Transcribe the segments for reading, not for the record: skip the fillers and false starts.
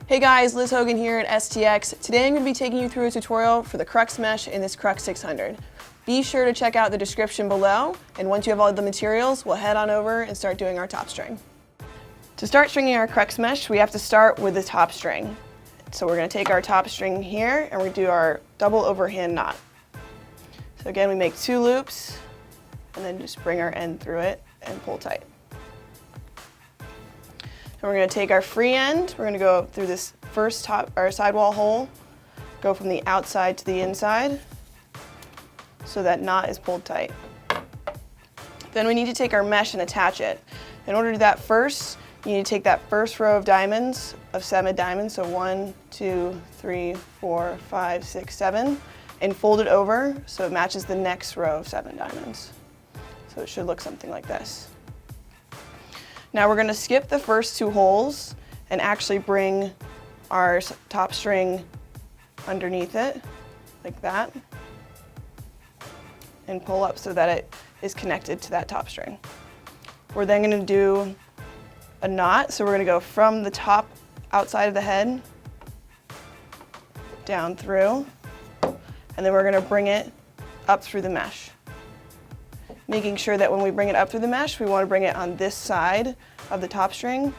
Hey guys, Liz Hogan here at STX. Today I'm going to be taking you through a tutorial for the Crux Mesh in this Crux 600. Be sure to check out the description below, and once you have all the materials, we'll head on over and start doing our top string. To start stringing our Crux Mesh, we have to start with the top string. So we're going to take our top string here and we're going to do our double overhand knot. So again, we make 2 loops and then just bring our end through it and pull tight. And we're going to take our free end, we're going to go through this first sidewall hole, go from the outside to the inside so that knot is pulled tight. Then we need to take our mesh and attach it. In order to do that first, you need to take that first row of diamonds, of 7 diamonds, so 1, 2, 3, 4, 5, 6, 7, and fold it over so it matches the next row of 7 diamonds. So it should look something like this. Now we're going to skip the first 2 holes and actually bring our top string underneath it, like that, and pull up so that it is connected to that top string. We're then going to do a knot, so we're going to go from the top outside of the head down through, and then we're going to bring it up through the mesh. Making sure that when we bring it up through the mesh, we want to bring it on this side of the top string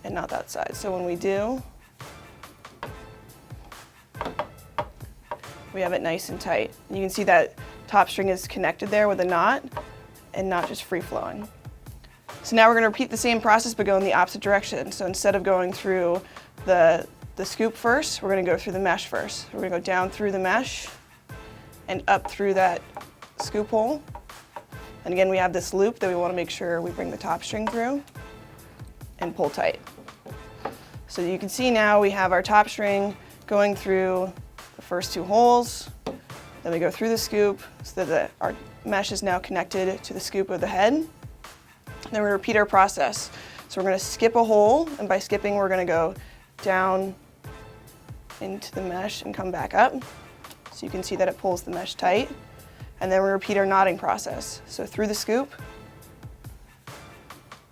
and not that side. So when we do, we have it nice and tight. You can see that top string is connected there with a knot and not just free flowing. So now we're going to repeat the same process but go in the opposite direction. So instead of going through the scoop first, we're going to go through the mesh first. We're going to go down through the mesh and up through that scoop hole. And again, we have this loop that we want to make sure we bring the top string through and pull tight. So you can see now we have our top string going through the first 2 holes. Then we go through the scoop so that our mesh is now connected to the scoop of the head. Then we repeat our process. So we're going to skip a hole, and by skipping we're going to go down into the mesh and come back up. So you can see that it pulls the mesh tight. And then we repeat our knotting process. So through the scoop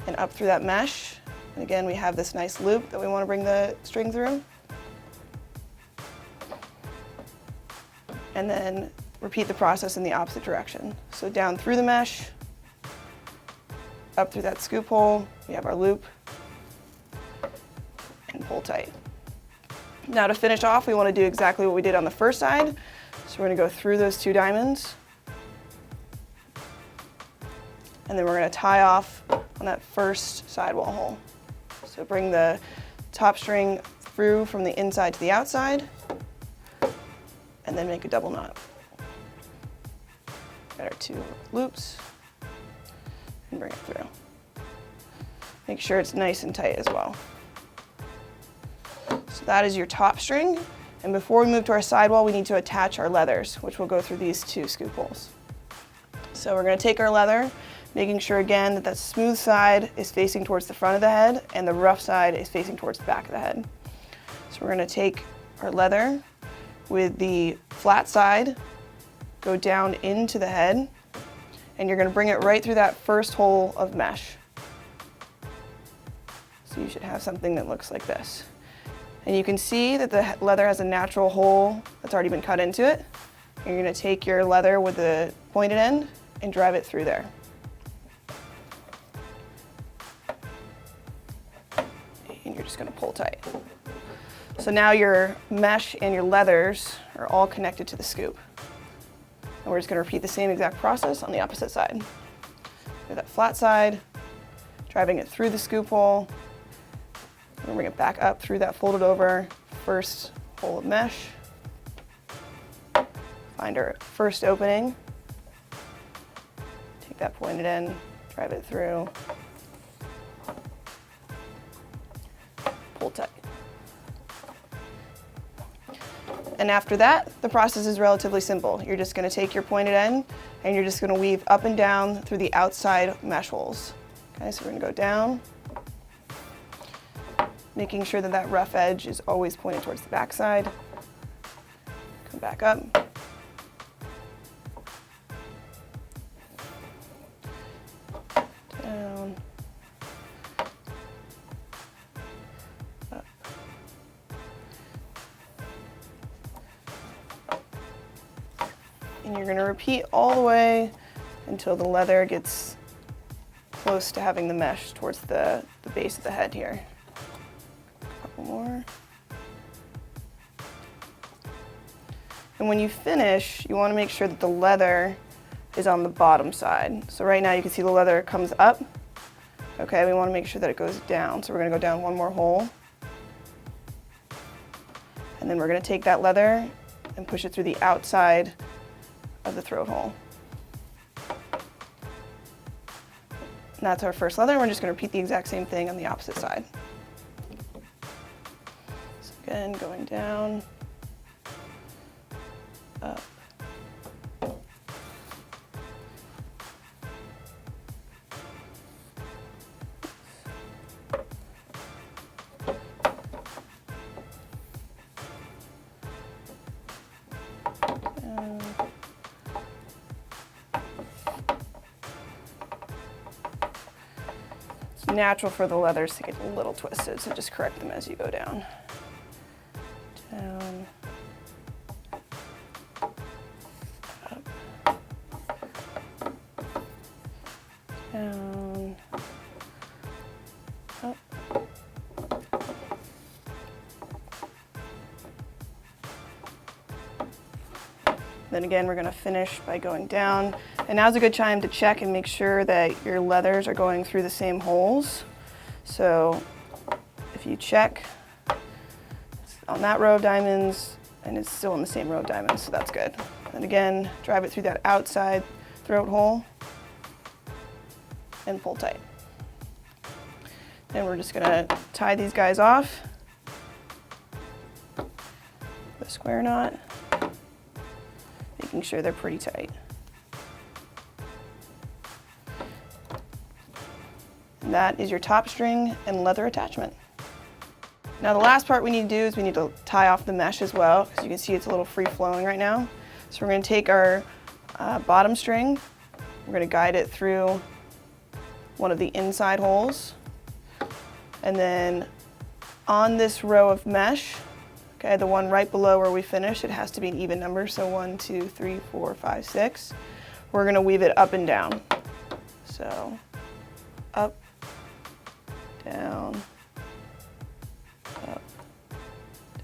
and up through that mesh. And again, we have this nice loop that we want to bring the string through. And then repeat the process in the opposite direction. So down through the mesh, up through that scoop hole, we have our loop, and pull tight. Now to finish off, we want to do exactly what we did on the first side. So we're going to go through those 2 diamonds, and then we're going to tie off on that first sidewall hole. So bring the top string through from the inside to the outside, and then make a double knot. Got our 2 loops, and bring it through. Make sure it's nice and tight as well. So that is your top string, and before we move to our sidewall, we need to attach our leathers, which will go through these 2 scoop holes. So we're going to take our leather, making sure again that the smooth side is facing towards the front of the head and the rough side is facing towards the back of the head. So we're going to take our leather with the flat side, go down into the head, and you're going to bring it right through that first hole of mesh. So you should have something that looks like this. And you can see that the leather has a natural hole that's already been cut into it. And you're going to take your leather with the pointed end and drive it through there. And you're just going to pull tight. So now your mesh and your leathers are all connected to the scoop. And we're just going to repeat the same exact process on the opposite side. Do that flat side, driving it through the scoop hole. We're going to bring it back up through that folded over first hole of mesh. Find our first opening. Take that pointed end, drive it through. Pull tight. And after that, the process is relatively simple. You're just going to take your pointed end and you're just going to weave up and down through the outside mesh holes. Okay, so we're going to go down, making sure that that rough edge is always pointed towards the back side. Come back up. Down. Up. And you're going to repeat all the way until the leather gets close to having the mesh towards the base of the head here. A couple more. And when you finish, you want to make sure that the leather is on the bottom side. So right now you can see the leather comes up. Okay, we want to make sure that it goes down. So we're going to go down one more hole. And then we're going to take that leather and push it through the outside of the throat hole. And that's our first leather. We're just going to repeat the exact same thing on the opposite side. So again, going down, up, down. It's natural for the leathers to get a little twisted, so just correct them as you go down. Down. Up. Down. Up. Then again, we're going to finish by going down. And now's a good time to check and make sure that your leathers are going through the same holes. So if you check on that row of diamonds, and it's still in the same row of diamonds, so that's good. And again, drive it through that outside throat hole and pull tight. And we're just going to tie these guys off with a square knot, making sure they're pretty tight. And that is your top string and leather attachment. Now the last part we need to do is we need to tie off the mesh as well, because you can see it's a little free flowing right now. So we're going to take our bottom string, we're going to guide it through one of the inside holes, and then on this row of mesh, okay, the one right below where we finish, it has to be an even number, so 1, 2, 3, 4, 5, 6. We're going to weave it up and down. So up, down, up,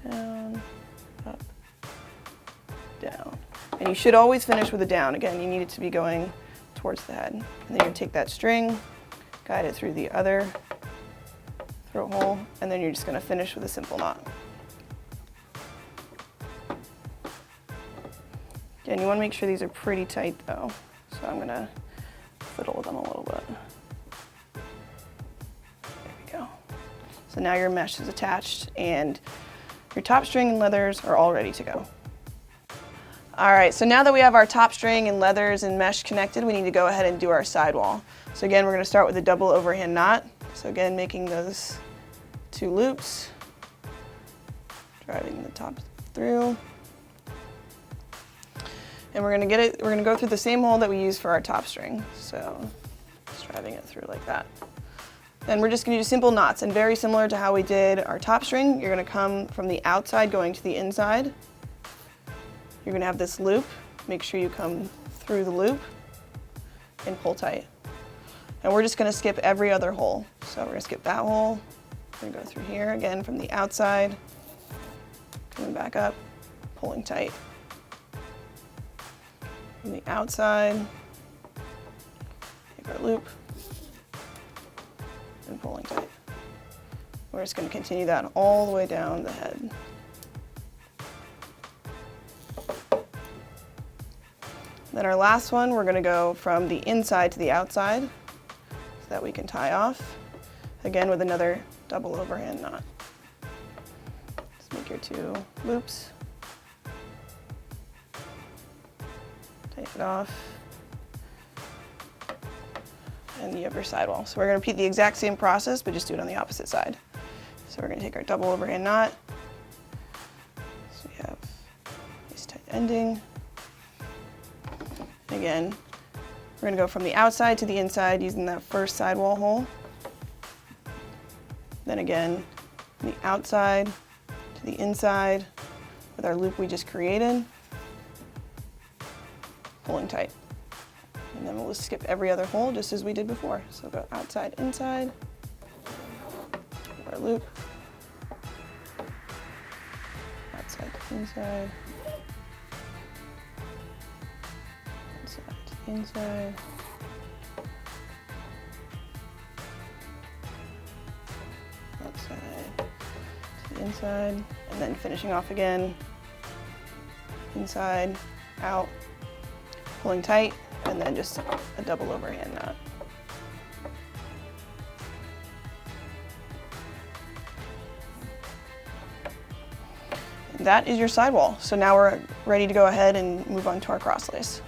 down, up, down. And you should always finish with a down. Again, you need it to be going towards the head. And then you're going to take that string, guide it through the other throat hole, and then you're just going to finish with a simple knot. Again, you want to make sure these are pretty tight though, so I'm going to fiddle with them a little bit. There we go. So now your mesh is attached and your top string and leathers are all ready to go. All right, so now that we have our top string and leathers and mesh connected, we need to go ahead and do our sidewall. So again, we're going to start with a double overhand knot. So again, making those 2 loops, driving the top through. And we're going to go through the same hole that we used for our top string. So just driving it through like that. Then we're just going to do simple knots, and very similar to how we did our top string, you're going to come from the outside going to the inside. You're going to have this loop. Make sure you come through the loop and pull tight. And we're just going to skip every other hole. So we're going to skip that hole. We're going to go through here again from the outside, coming back up, pulling tight. From the outside, take our loop, and pulling tight. We're just going to continue that all the way down the head. Then our last one, we're going to go from the inside to the outside so that we can tie off, again with another double overhand knot. Just make your 2 loops, take it off, and you have your sidewall. So we're going to repeat the exact same process, but just do it on the opposite side. So we're going to take our double overhand knot, so we have this tight ending. Again, we're going to go from the outside to the inside using that first sidewall hole. Then again, from the outside to the inside with our loop we just created. pulling tight. And then we'll just skip every other hole just as we did before. So go outside, inside, our loop, outside to inside, outside to inside, outside to the inside, and then finishing off again, inside, out, pulling tight, and then just a double overhand knot. And that is your sidewall. So now we're ready to go ahead and move on to our cross lace.